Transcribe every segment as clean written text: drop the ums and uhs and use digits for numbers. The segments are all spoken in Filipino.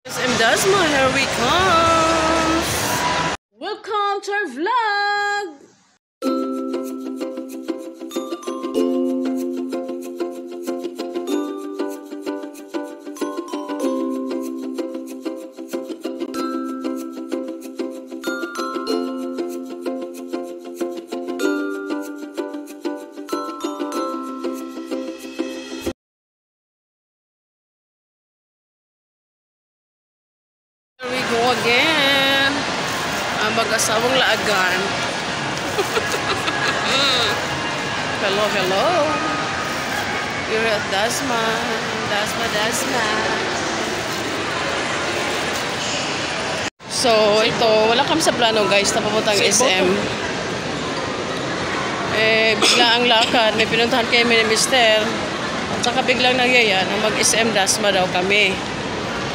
SM Dasma, here we come. Welcome to our vlog. Here we go again. Ang mag-asawang laagan. Hello, hello. You're at Dasma. Dasma. So, ito, wala kami sa plano guys na papuntang SM. Bigla ang lakad. May pinuntahan kayo ni Mister. At saka biglang nagyaya na mag-SM Dasma daw kami.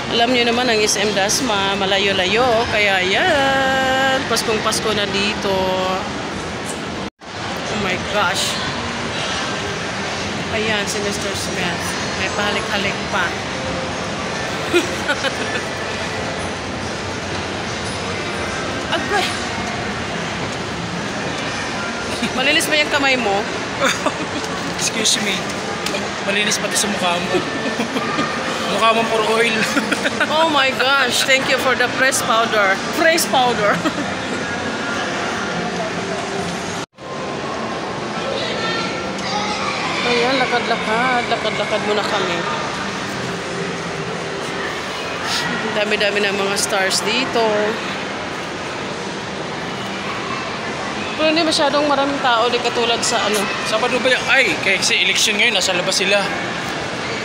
Alam niyo naman ang SM Dasma, malayo-layo. Kaya yan, Paskong-Pasko na dito. Oh my gosh. Ayan, si Mr. Smith. May pahalik-halik pa. Agay! Malinis ba yung kamay mo? Excuse me. Malinis pati sa mukha mo. Mukha mo puro oil. Oh my gosh, thank you for the press powder. Press powder. Ayan, lakad-lakad muna kami. Dami-dami ng mga stars dito. Pero hindi masyadong maraming tao, di katulad sa ano. Sabado ba yan? Ay, kasi election ngayon, nasa labas sila.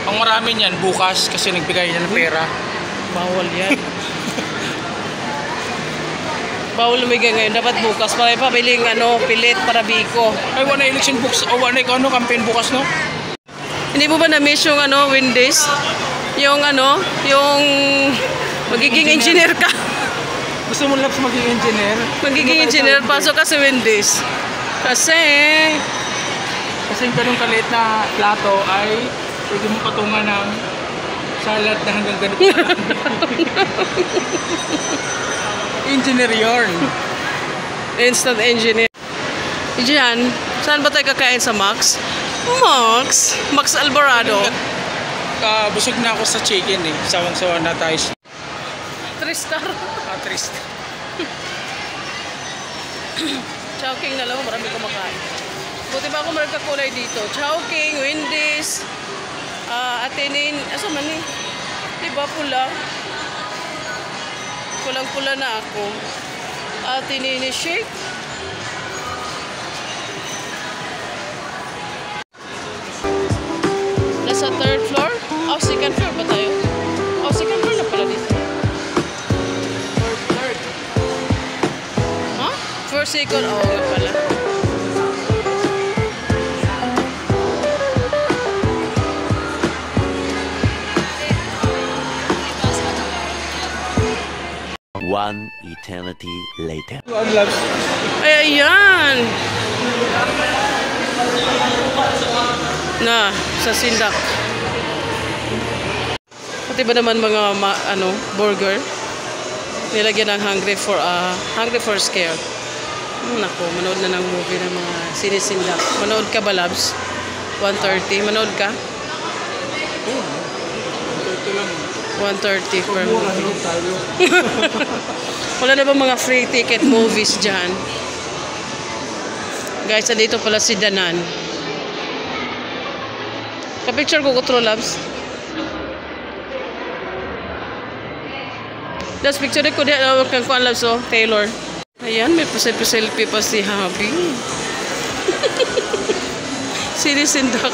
Ang marami niyan bukas kasi nagbigay niya ng pera. Bawal yan. Bawal lumigay ngayon. Dapat bukas. Para ipabiling pilit para biko. Ay, wala election books. O wala ikaw campaign bukas, no? Hindi mo ba na-miss yung Wendy's? Yung yung magiging engineer ka. Gusto mo labs magiging engineer? Magiging engineer. Pasok ka sa Wendy's. Kasi yung ganun kaliit na plato ay pwede mo patungan ng salad na hanggang ganito. Engineer yun. Instant engineer. Diyan, saan ba tayo kakain sa Max? Max Alvarado. Busog na ako sa chicken eh. Sawang-sawa na tayo. 3 star. 3 star. Chowking na lang, marami kumakain. Buti ba ako maragkakulay dito? Chowking, Wendy's, Atenin, asa man eh? Diba pula? Pulang-pula na ako. Atenin shake. Nasa 3rd floor? Oh, 2nd floor ba tayo? Oh, 2nd floor na pala dito. 3rd. Huh? 1st, 2nd, oh, nga pala. One eternity later. Ay, ayan! Na, sa Sindak. Pati ba naman mga burger? Nilagyan ng hungry for scare. Nako, manood na ng movie ng mga sinisindak. Manood ka ba, Labs? 1:30. Manood ka? 1:30 per movie. Wala na ba mga free ticket movies dyan? Guys, dito pala si Danan. Ka-picture ko True Loves. Last picture ko diyan kang kuan Loves Taylor. Ayan, may selfie pa si Habi. Sinisindak.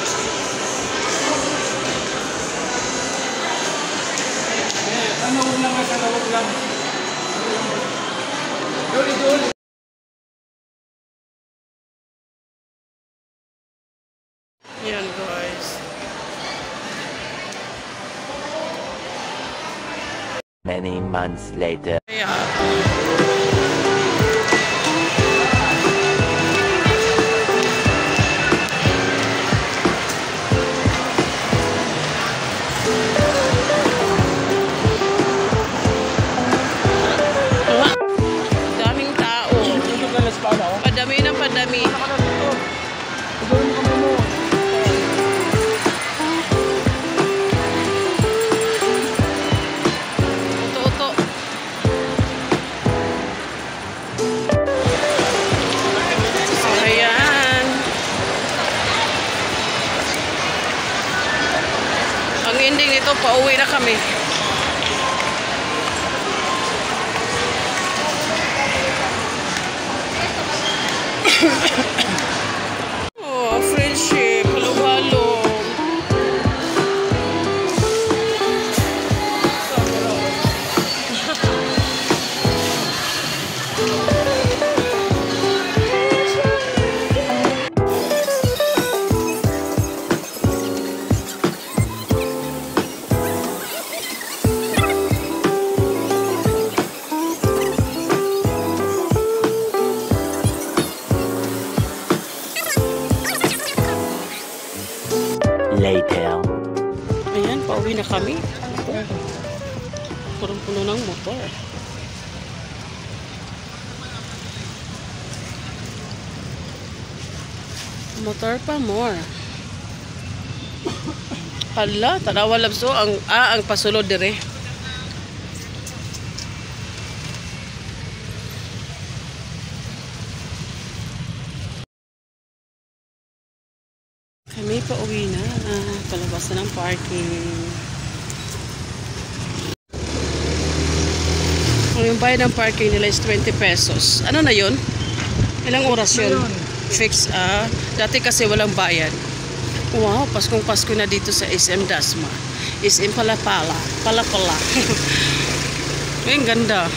Yan guys. Many months later. Yeah. na kami. Parang puno ng motor. Motor pa more. Hala, tanawa labso ang pasulod dire. Kami pa uwi na. Palabas na ng parking. Yung bayad ng parking nila is 20 pesos. Ano na yun? Ilang oras yun? Fix. Dati kasi walang bayad. Wow, Paskong Pasko na dito sa SM Dasma. SM Palapala. Palapala. Ang ganda.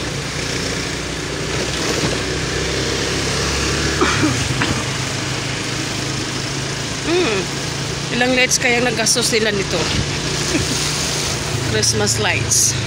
Ilang lights kayang naggastos nila nito? Christmas lights.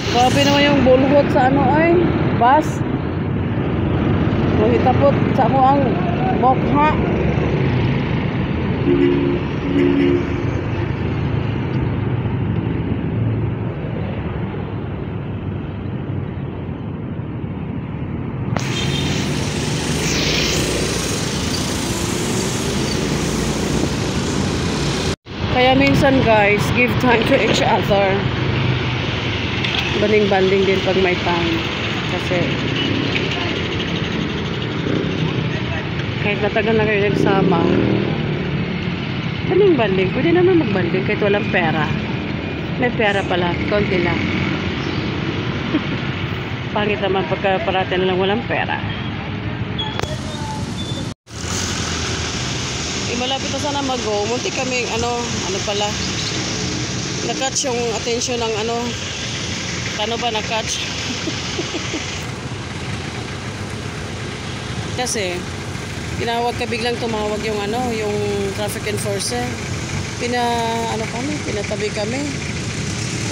Grabe naman yung bulhot sa ano ay bus. Mahitapot sa mo ang mokha. Kaya minsan guys, give time to each other. Banding-banding din pag may time. Kasi kahit matagal na kayo nagsama, banding-banding. Pwede naman magbanding kahit walang pera. May pera pala, konti lang. Pangit naman pagka parati na lang walang pera. Malapit na sana mag-go. Munti kami, ano pala, na-catch yung attention ng paano ba na-catch? Kasi biglang tumawag yung yung traffic enforcer. Pinatabi kami.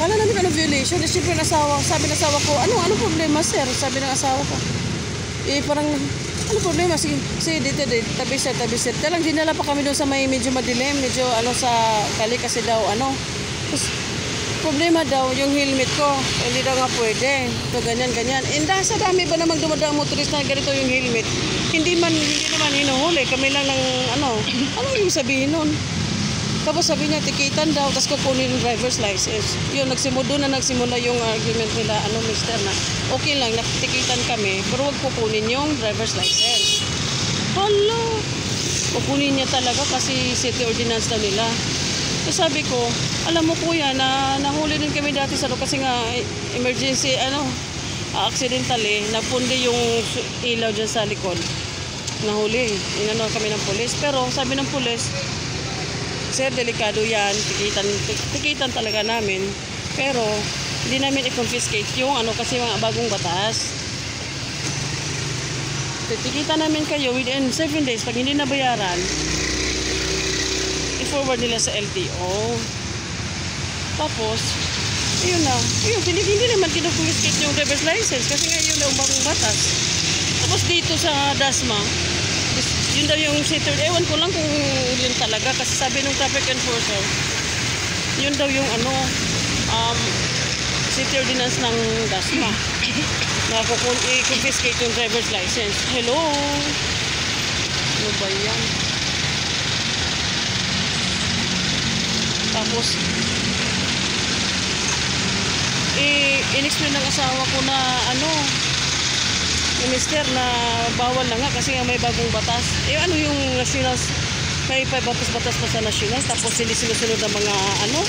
Wala namin violation. Siyempre sabi ng asawa ko, ano problema sir? Sabi ng asawa ko. Parang ano problema? Sige, dito, tabi sir. Talang dinala pa kami doon sa may medyo madilim, medyo sa kali kasi daw Tapos, problema daw yung helmet ko. Hindi daw nga pwede. Ito, ganyan. Sa dami ba namang dumadaang motorista na ganito yung helmet? Hindi naman hinuhuli. Kami lang ng ano yung sabihin nun? Tapos sabi niya, tikitan daw, tapos kukunin yung driver's license. Yun, nagsimula yung argument nila, mister, na okay lang, nakitikitan kami, pero wag kukunin yung driver's license. Hala! Kukunin niya talaga kasi city ordinance daw nila. So sabi ko, alam mo kuya, nahuli din kami dati sa kasi nga, emergency, accidentally, napundi yung ilaw dyan sa likod. Nahuli, kami ng pulis. Pero sabi ng pulis, sir, delikado yan, tikitan talaga namin. Pero, hindi namin i-confiscate yung kasi mga bagong batas. Tikitan namin kayo within 7 days. Pag hindi nabayaran, i-forward nila sa LTO. Tapos, yun na. Hindi naman kino-confiscate yung driver's license kasi nga yun na ang bagong batas. Tapos dito sa Dasma, Yun daw yung city, ewan ko lang kung yun talaga kasi sabi ng traffic enforcer, yun daw yung ano, city ordinance ng DASMA na i-confiscate yung driver's license. Hello? Ano ba yan? Tapos, in-explain ng asawa ko na ano, yung mister na bawal na nga kasi may bagong batas. Ano yung national, may batas-batas pa sa national tapos hindi sinusunod ng mga ano,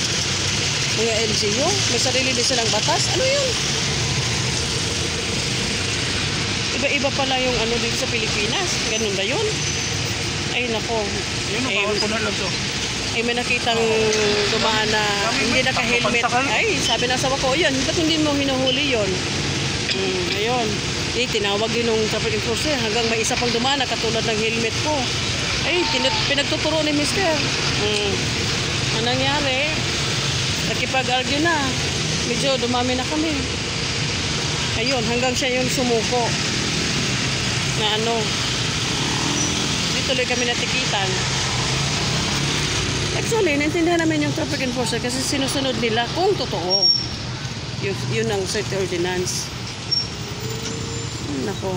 mga LGU. May sarili din silang batas. Ano yun? Iba-iba pala yung ano dito sa Pilipinas. Ganun ba yun? Ay nako. Yun, bawal ko na lang to. Ay may nakitang dumaan na hindi naka-helmet. Ay, sabi ng asawa ko, yun, ba't hindi mo hinuhuli yun? Ayun. Tinawag din ng traffic enforcer hanggang may isa pang dumaan na katulad ng helmet ko. Ay, pinagtuturo ni mister. Ang nangyari, nakipag-argue na. Medyo dumami na kami. Ayun, hanggang siya yung sumuko. Na ano, di tuloy kami natikitan. Actually, naintindihan namin yung traffic enforcer kasi sinusunod nila kung totoo. Yun ang city ordinance. Nako.